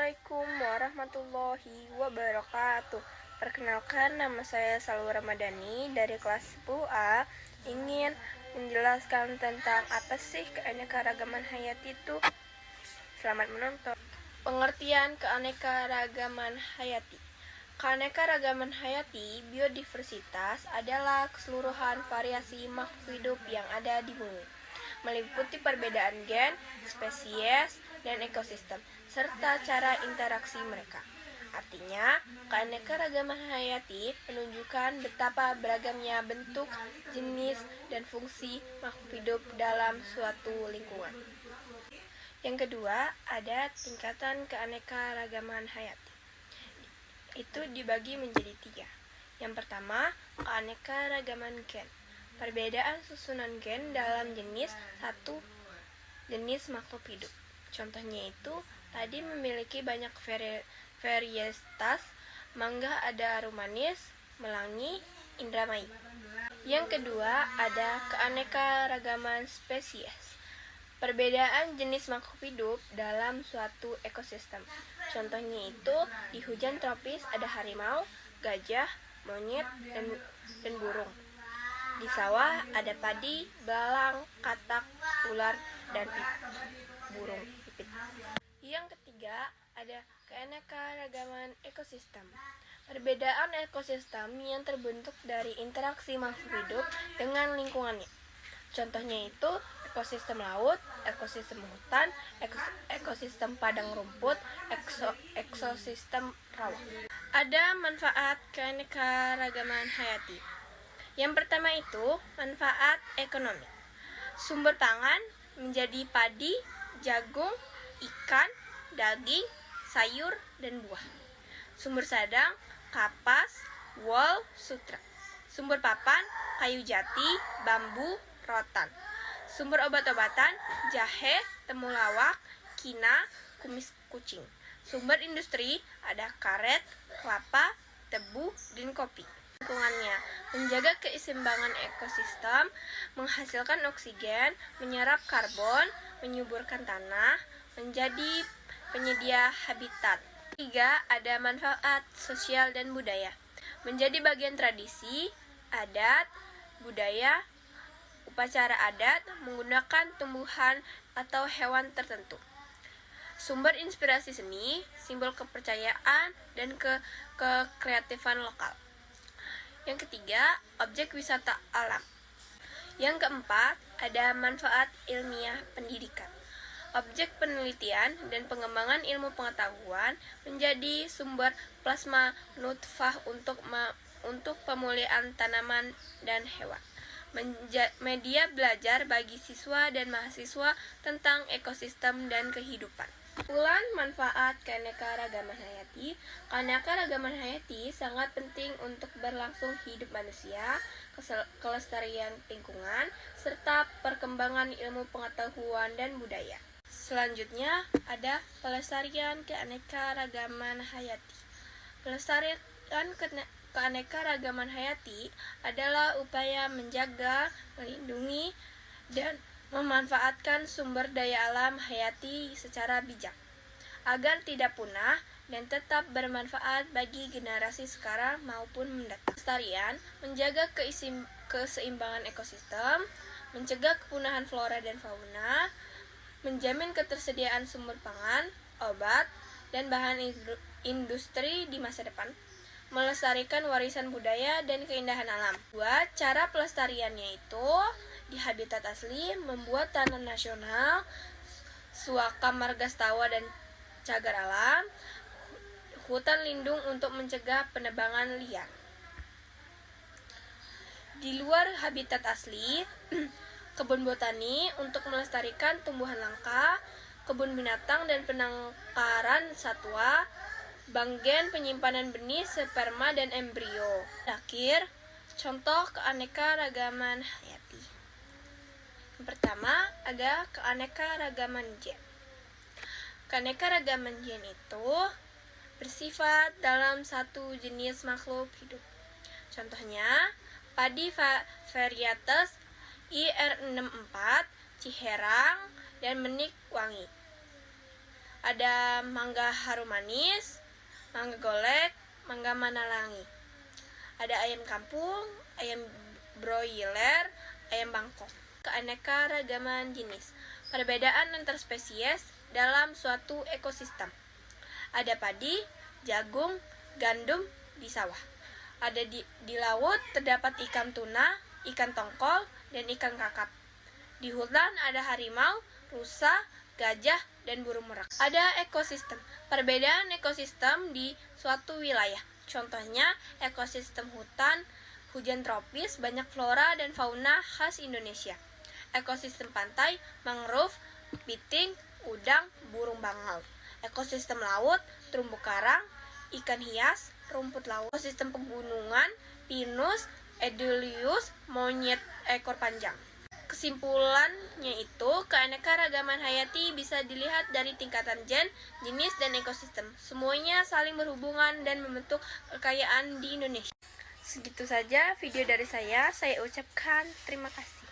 Assalamualaikum warahmatullahi wabarakatuh. Perkenalkan, nama saya Salwa Ramadhani dari kelas 10A. Ingin menjelaskan tentang apa sih keanekaragaman hayati itu. Selamat menonton. Pengertian keanekaragaman hayati. Keanekaragaman hayati, biodiversitas, adalah keseluruhan variasi makhluk hidup yang ada di bumi, meliputi perbedaan gen, spesies, dan ekosistem, serta cara interaksi mereka. Artinya, keanekaragaman hayati menunjukkan betapa beragamnya bentuk, jenis, dan fungsi makhluk hidup dalam suatu lingkungan. Yang kedua, ada tingkatan keanekaragaman hayati. Itu dibagi menjadi 3. Yang pertama, keanekaragaman gen. Perbedaan susunan gen dalam satu jenis makhluk hidup. Contohnya itu, tadi memiliki banyak varietas, mangga ada arum manis, melangi, Indramayu. Yang kedua, ada keanekaragaman spesies. Perbedaan jenis makhluk hidup dalam suatu ekosistem. Contohnya itu, di hujan tropis ada harimau, gajah, monyet, dan burung. Di sawah ada padi, belalang, katak, ular, dan burung pipit. Yang ketiga, ada keanekaragaman ekosistem. Perbedaan ekosistem yang terbentuk dari interaksi makhluk hidup dengan lingkungannya. Contohnya itu, ekosistem laut, ekosistem hutan, ekosistem padang rumput, ekosistem rawa. Ada manfaat keanekaragaman hayati. Yang pertama itu, manfaat ekonomi. Sumber pangan menjadi padi, jagung, ikan, daging, sayur, dan buah. Sumber sadang, kapas, wol, sutra. Sumber papan, kayu jati, bambu, rotan. Sumber obat-obatan, jahe, temulawak, kina, kumis kucing. Sumber industri, ada karet, kelapa, tebu, dan kopi. Lingkungannya, menjaga keseimbangan ekosistem, menghasilkan oksigen, menyerap karbon, menyuburkan tanah, menjadi penyedia habitat. 3. Ada manfaat sosial dan budaya. Menjadi bagian tradisi, adat, budaya, upacara adat menggunakan tumbuhan atau hewan tertentu. Sumber inspirasi seni, simbol kepercayaan, dan kekreatifan lokal. Yang ketiga, objek wisata alam. Yang keempat, ada manfaat ilmiah pendidikan. Objek penelitian dan pengembangan ilmu pengetahuan menjadi sumber plasma nutfah untuk pemulihan tanaman dan hewan. Media belajar bagi siswa dan mahasiswa tentang ekosistem dan kehidupan. Kesimpulan manfaat keanekaragaman hayati. Keanekaragaman hayati sangat penting untuk berlangsung hidup manusia, kelestarian lingkungan, serta perkembangan ilmu pengetahuan dan budaya. Selanjutnya ada pelestarian keanekaragaman hayati. Pelestarian keanekaragaman hayati adalah upaya menjaga, melindungi, dan memanfaatkan sumber daya alam hayati secara bijak, agar tidak punah dan tetap bermanfaat bagi generasi sekarang maupun mendatang. Pelestarian menjaga keseimbangan ekosistem, mencegah kepunahan flora dan fauna, menjamin ketersediaan sumber pangan, obat, dan bahan industri di masa depan, melestarikan warisan budaya dan keindahan alam. 2. Cara pelestariannya itu di habitat asli, membuat taman nasional, suaka margastawa dan cagar alam, hutan lindung untuk mencegah penebangan liar. Di luar habitat asli, kebun botani untuk melestarikan tumbuhan langka, kebun binatang dan penangkaran satwa, bank gen penyimpanan benih, sperma, dan embrio. Terakhir, contoh keanekaragaman hayati. Yang pertama, ada keanekaragaman gen. Keanekaragaman gen itu bersifat dalam satu jenis makhluk hidup. Contohnya, padi varietas IR64, Ciherang, dan Menik Wangi. Ada mangga harum manis, mangga golek, mangga manalangi. Ada ayam kampung, ayam broiler, ayam Bangkok. Keanekaragaman jenis. Perbedaan antar spesies dalam suatu ekosistem. Ada padi, jagung, gandum di sawah. Ada di laut terdapat ikan tuna, ikan tongkol, dan ikan kakap. Di hutan ada harimau, rusa, gajah, dan burung merak. Ada ekosistem. Perbedaan ekosistem di suatu wilayah. Contohnya, ekosistem hutan, hujan tropis, banyak flora dan fauna khas Indonesia. Ekosistem pantai, mangrove, piting, udang, burung bangau. Ekosistem laut, terumbu karang, ikan hias, rumput laut. Ekosistem pegunungan, pinus, edulius, monyet ekor panjang. Kesimpulannya itu, keanekaragaman hayati bisa dilihat dari tingkatan gen, jenis, dan ekosistem. Semuanya saling berhubungan dan membentuk kekayaan di Indonesia. Segitu saja video dari saya ucapkan terima kasih.